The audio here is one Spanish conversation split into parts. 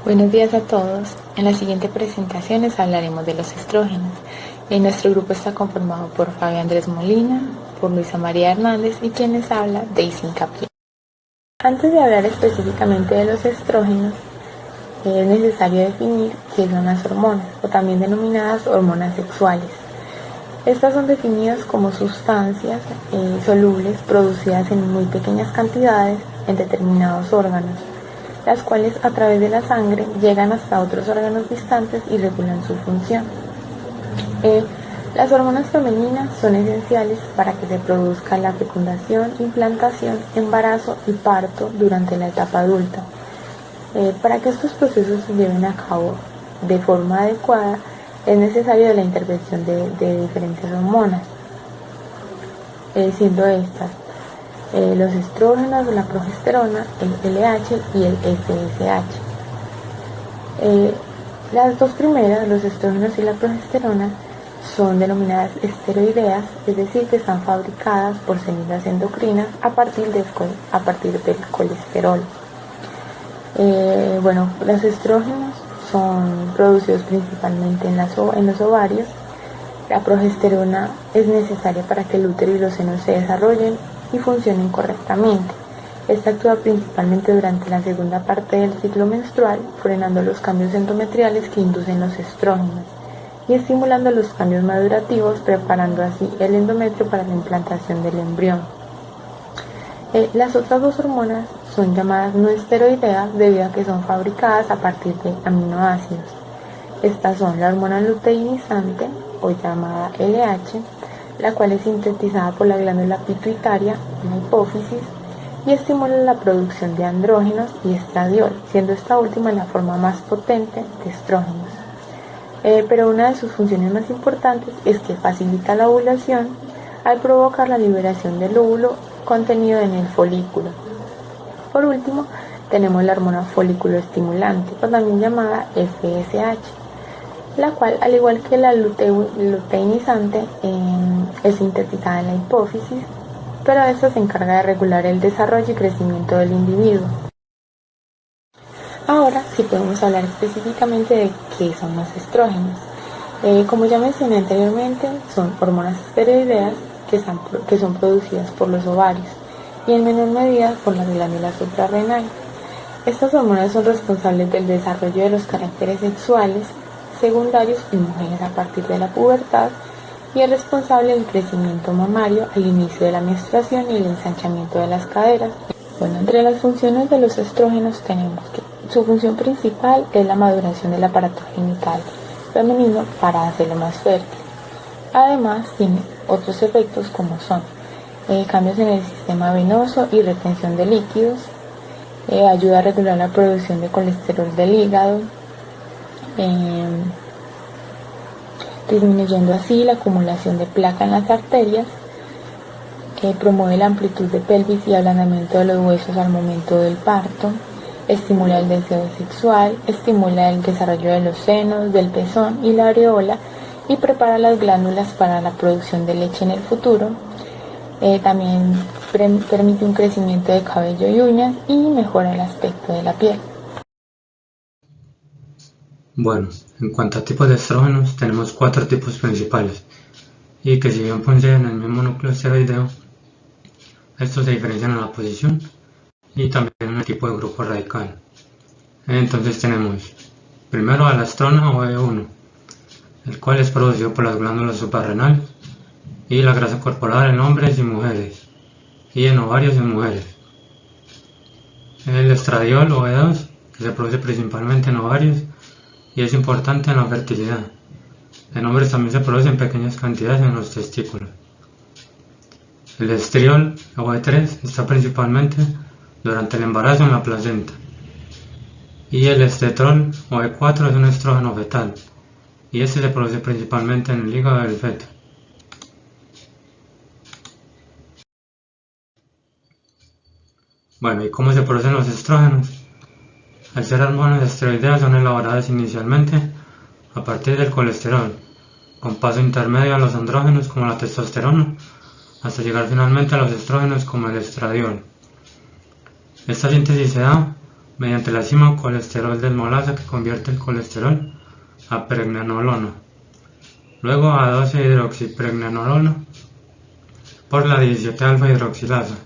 Buenos días a todos. En la siguiente presentación les hablaremos de los estrógenos. Nuestro grupo está conformado por Fabio Andrés Molina, por Luisa María Hernández y quien les habla, Daisy Capriel. Antes de hablar específicamente de los estrógenos, es necesario definir qué son las hormonas, o también denominadas hormonas sexuales. Estas son definidas como sustancias solubles producidas en muy pequeñas cantidades en determinados órganos, las cuales a través de la sangre llegan hasta otros órganos distantes y regulan su función. Las hormonas femeninas son esenciales para que se produzca la fecundación, implantación, embarazo y parto durante la etapa adulta. Para que estos procesos se lleven a cabo de forma adecuada, es necesaria la intervención de diferentes hormonas, siendo estas los estrógenos, la progesterona, el LH y el FSH. Las dos primeras, los estrógenos y la progesterona, son denominadas esteroideas, es decir, que están fabricadas por células endocrinas a partir del colesterol. Los estrógenos son producidos principalmente en los ovarios. La progesterona es necesaria para que el útero y los senos se desarrollen y funcionen correctamente. Esta actúa principalmente durante la segunda parte del ciclo menstrual, frenando los cambios endometriales que inducen los estrógenos y estimulando los cambios madurativos, preparando así el endometrio para la implantación del embrión. Las otras dos hormonas son llamadas no esteroideas debido a que son fabricadas a partir de aminoácidos. Estas son la hormona luteinizante, o llamada LH, la cual es sintetizada por la glándula pituitaria en la hipófisis y estimula la producción de andrógenos y estradiol, siendo esta última la forma más potente de estrógenos. Pero una de sus funciones más importantes es que facilita la ovulación al provocar la liberación del óvulo contenido en el folículo. Por último, tenemos la hormona folículo estimulante, o también llamada FSH, la cual, al igual que la luteinizante, es sintetizada en la hipófisis, pero esta se encarga de regular el desarrollo y crecimiento del individuo. Ahora sí podemos hablar específicamente de qué son los estrógenos. Como ya mencioné anteriormente, son hormonas esteroideas que son producidas por los ovarios y en menor medida por las glándulas suprarrenales. Estas hormonas son responsables del desarrollo de los caracteres sexuales secundarios en mujeres a partir de la pubertad y es responsable del crecimiento mamario al inicio de la menstruación y el ensanchamiento de las caderas. Entre las funciones de los estrógenos tenemos que su función principal es la maduración del aparato genital femenino para hacerlo más fértil. Además, tiene otros efectos como son cambios en el sistema venoso y retención de líquidos, ayuda a regular la producción de colesterol del hígado, disminuyendo así la acumulación de placa en las arterias, promueve la amplitud de pelvis y ablandamiento de los huesos al momento del parto, estimula el deseo sexual, estimula el desarrollo de los senos, del pezón y la areola y prepara las glándulas para la producción de leche en el futuro. También permite un crecimiento de cabello y uñas y mejora el aspecto de la piel. Bueno, en cuanto a tipos de estrógenos, tenemos 4 tipos principales y que si bien poseen el mismo núcleo esteroideo, estos se diferencian en la posición y también en el tipo de grupo radical. Entonces tenemos primero a la estrona o E1, el cual es producido por las glándulas suprarrenales y la grasa corporal en hombres y mujeres y en ovarios en mujeres. El estradiol o E2, que se produce principalmente en ovarios y es importante en la fertilidad. En hombres también se produce en pequeñas cantidades en los testículos. El estriol o E3 está principalmente durante el embarazo en la placenta. Y el estetrol o E4 es un estrógeno fetal y este se produce principalmente en el hígado del feto. Bueno, ¿y cómo se producen los estrógenos? Al ser hormonas esteroideas son elaboradas inicialmente a partir del colesterol, con paso intermedio a los andrógenos como la testosterona, hasta llegar finalmente a los estrógenos como el estradiol. Esta síntesis se da mediante la enzima colesterol desmolasa que convierte el colesterol a pregnenolona, luego a 12-hidroxipregnenolona por la 17-alfa hidroxilasa,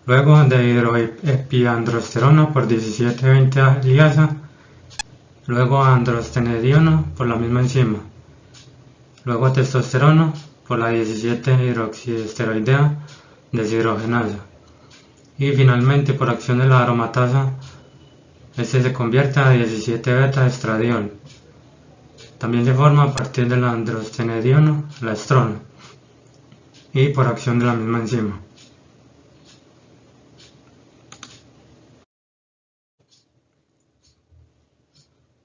luego de hidroepiandrosterona por 17-20 liasa, luego a androstenediona por la misma enzima, luego a testosterona por la 17-hidroxiesteroidea deshidrogenasa, y finalmente por acción de la aromatasa, este se convierte a 17-beta-estradiol. También se forma a partir de la androstenediona, la estrona, y por acción de la misma enzima.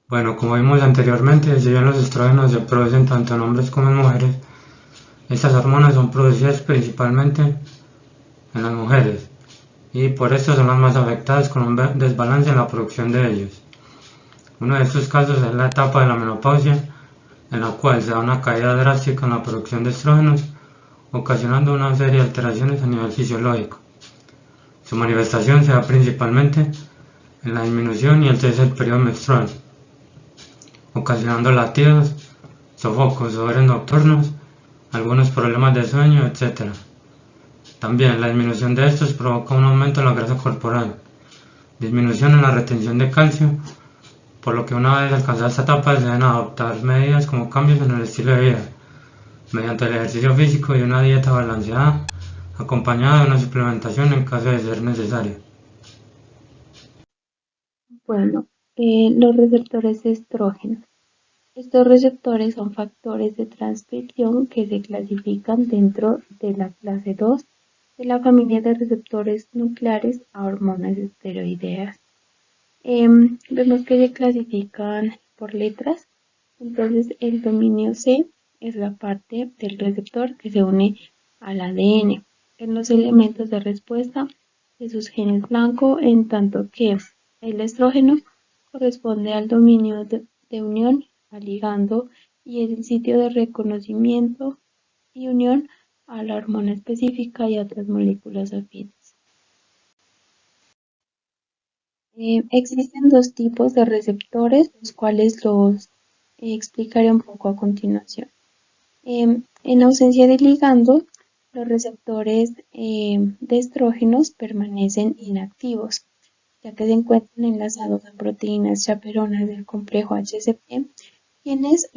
Bueno, como vimos anteriormente, si bien los estrógenos se producen tanto en hombres como en mujeres, estas hormonas son producidas principalmente en las mujeres, y por esto son las más afectadas con un desbalance en la producción de ellos. Uno de estos casos es la etapa de la menopausia, en la cual se da una caída drástica en la producción de estrógenos, ocasionando una serie de alteraciones a nivel fisiológico. Su manifestación se da principalmente en la disminución y el cese del periodo menstrual, ocasionando latidos, sofocos, sudores nocturnos, algunos problemas de sueño, etc. También la disminución de estos provoca un aumento en la grasa corporal, disminución en la retención de calcio, por lo que una vez alcanzada esta etapa se deben adoptar medidas como cambios en el estilo de vida, mediante el ejercicio físico y una dieta balanceada, acompañada de una suplementación en caso de ser necesario. Bueno, los receptores de estrógeno. Estos receptores son factores de transcripción que se clasifican dentro de la clase 2 de la familia de receptores nucleares a hormonas esteroideas. Vemos que se clasifican por letras, entonces el dominio C es la parte del receptor que se une al ADN en los elementos de respuesta de sus genes blanco, en tanto que el estrógeno corresponde al dominio de unión al ligando y es el sitio de reconocimiento y unión a la hormona específica y a otras moléculas afines. Existen dos tipos de receptores, los cuales los explicaré un poco a continuación. En ausencia de ligando, los receptores de estrógenos permanecen inactivos, ya que se encuentran enlazados a proteínas chaperonas del complejo HCP, quienes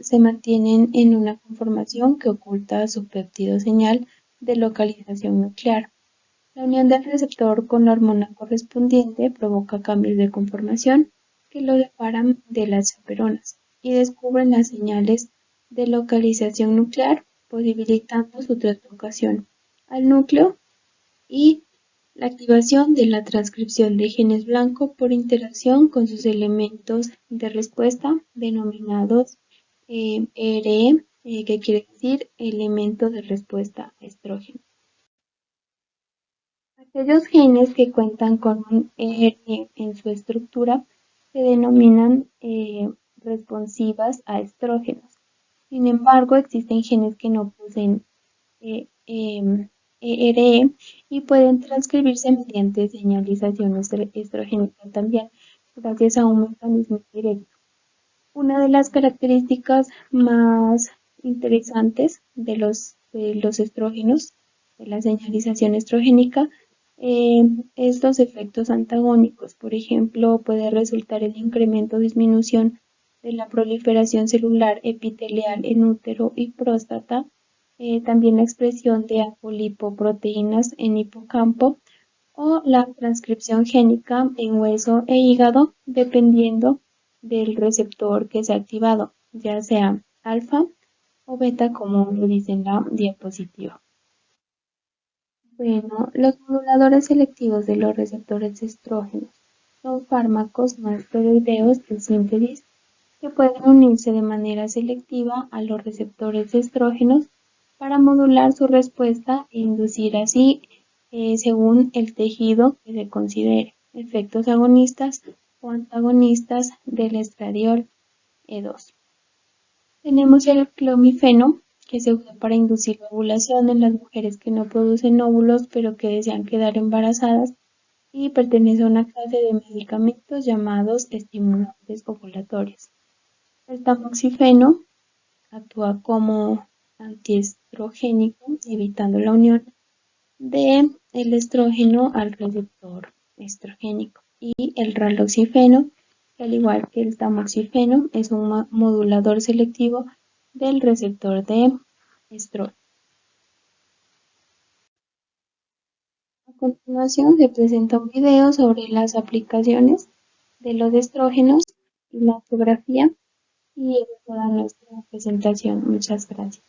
se mantienen en una conformación que oculta su péptido señal de localización nuclear. La unión del receptor con la hormona correspondiente provoca cambios de conformación que lo separan de las chaperonas y descubren las señales de localización nuclear, posibilitando su translocación al núcleo y la activación de la transcripción de genes blanco por interacción con sus elementos de respuesta denominados ERE, que quiere decir elemento de respuesta a estrógeno. Aquellos genes que cuentan con un ERE en su estructura se denominan responsivas a estrógenos. Sin embargo, existen genes que no poseen ERE y pueden transcribirse mediante señalización estrogénica también, gracias a un mecanismo directo. Una de las características más interesantes de los estrógenos, de la señalización estrogénica, es los efectos antagónicos. Por ejemplo, puede resultar el incremento o disminución de la proliferación celular epitelial en útero y próstata, también la expresión de apolipoproteínas en hipocampo o la transcripción génica en hueso e hígado, dependiendo del receptor que sea activado, ya sea alfa o beta, como lo dice en la diapositiva. Bueno, los moduladores selectivos de los receptores de estrógenos son fármacos no esteroideos de síntesis que pueden unirse de manera selectiva a los receptores de estrógenos para modular su respuesta e inducir así, según el tejido que se considere, efectos agonistas o antagonistas del estradiol E2. Tenemos el clomifeno, que se usa para inducir la ovulación en las mujeres que no producen óvulos pero que desean quedar embarazadas y pertenece a una clase de medicamentos llamados estimulantes ovulatorios. El tamoxifeno actúa como antiestrogénico, evitando la unión de el estrógeno al receptor estrogénico. Y el raloxifeno, que al igual que el tamoxifeno, es un modulador selectivo del receptor de estrógeno. A continuación se presenta un video sobre las aplicaciones de los estrógenos y la fotografía, y es toda nuestra presentación. Muchas gracias.